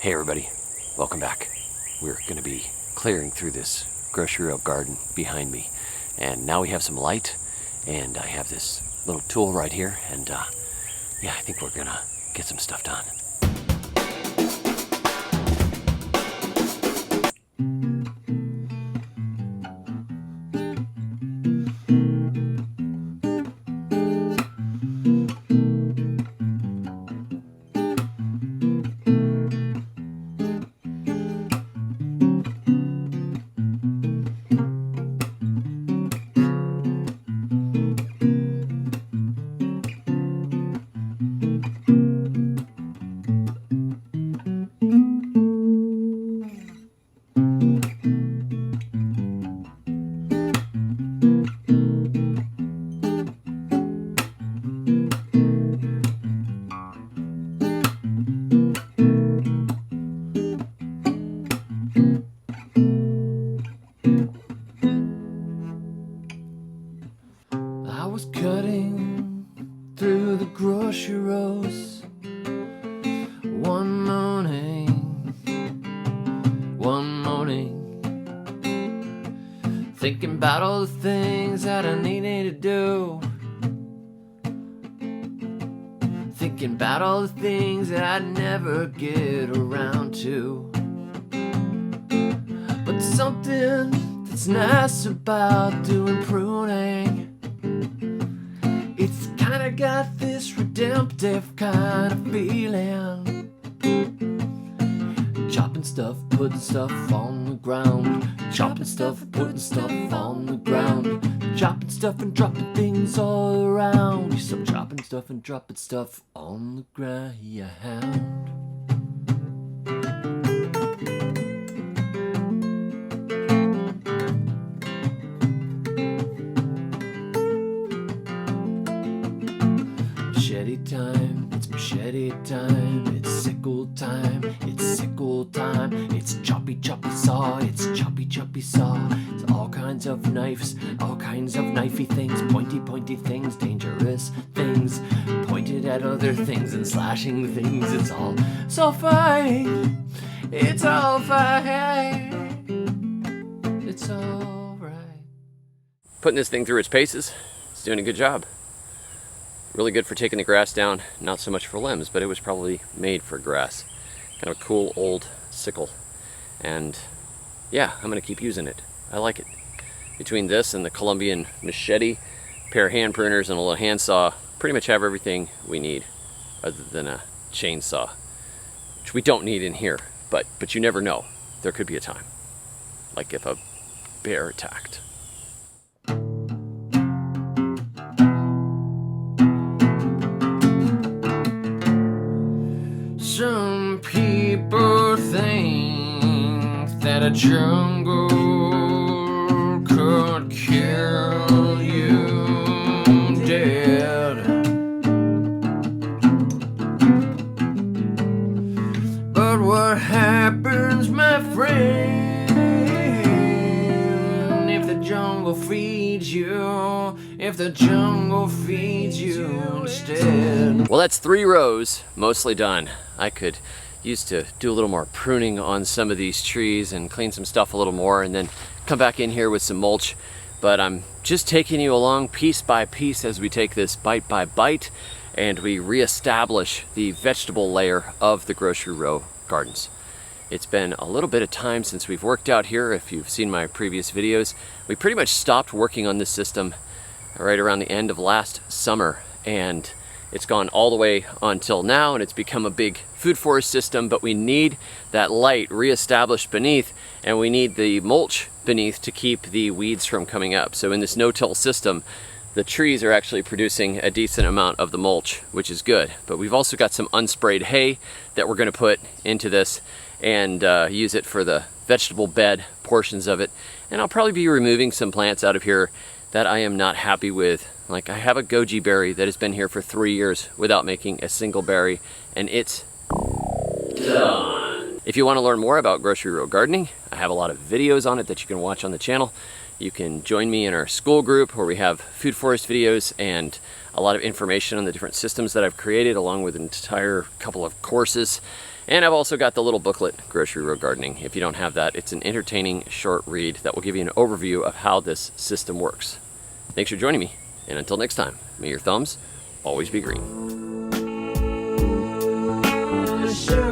Hey everybody, welcome back. We're going to be clearing through this grocery row garden behind me, and now we have some light, and I have this little tool right here, and yeah, I think we're going to get some stuff done. I was cutting through the grocery rows one morning, thinking about all the things that I needed to do, thinking about all the things that I'd never get around to. But something that's nice about doing pruning, it's kinda got this redemptive kind of feeling. Chopping stuff, putting stuff on the ground. Chopping stuff, putting stuff on the ground. Chopping stuff and dropping things all around. Yes, I'm chopping stuff and dropping stuff on the ground. Machete time, it's machete time, it's sickle time, it's sickle time, it's choppy choppy saw, it's choppy choppy saw, it's all kinds of knives, all kinds of knifey things, pointy pointy things, dangerous things, pointed at other things and slashing things. It's all so fine, it's all fine, it's all right. Putting this thing through its paces, it's doing a good job. Really good for taking the grass down, not so much for limbs, but it was probably made for grass. Kind of a cool old sickle. And yeah, I'm gonna keep using it. I like it. Between this and the Colombian machete, a pair of hand pruners and a little hand saw, pretty much have everything we need other than a chainsaw, which we don't need in here, but you never know. There could be a time, like if a bear attacked. Some people think that a jungle could kill you dead, but what happens, my friend, if the jungle feeds you, if the jungle feeds you instead? Well, that's 3 rows, mostly done. I could use to do a little more pruning on some of these trees and clean some stuff a little more and then come back in here with some mulch. But I'm just taking you along piece by piece as we take this bite by bite and we reestablish the vegetable layer of the grocery row gardens. It's been a little bit of time since we've worked out here. If you've seen my previous videos, we pretty much stopped working on this system right around the end of last summer, and it's gone all the way until now, and it's become a big food forest system, but we need that light reestablished beneath, and we need the mulch beneath to keep the weeds from coming up. So in this no-till system, the trees are actually producing a decent amount of the mulch, which is good. But we've also got some unsprayed hay that we're gonna put into this and use it for the vegetable bed portions of it. And I'll probably be removing some plants out of here that I am not happy with. Like, I have a goji berry that has been here for 3 years without making a single berry, and it's done. If you want to learn more about grocery row gardening, I have a lot of videos on it that you can watch on the channel. You can join me in our school group where we have food forest videos and a lot of information on the different systems that I've created, along with an entire couple of courses. And I've also got the little booklet, Grocery Road Gardening. If you don't have that, it's an entertaining short read that will give you an overview of how this system works. Thanks for joining me, and until next time, may your thumbs always be green. Sure.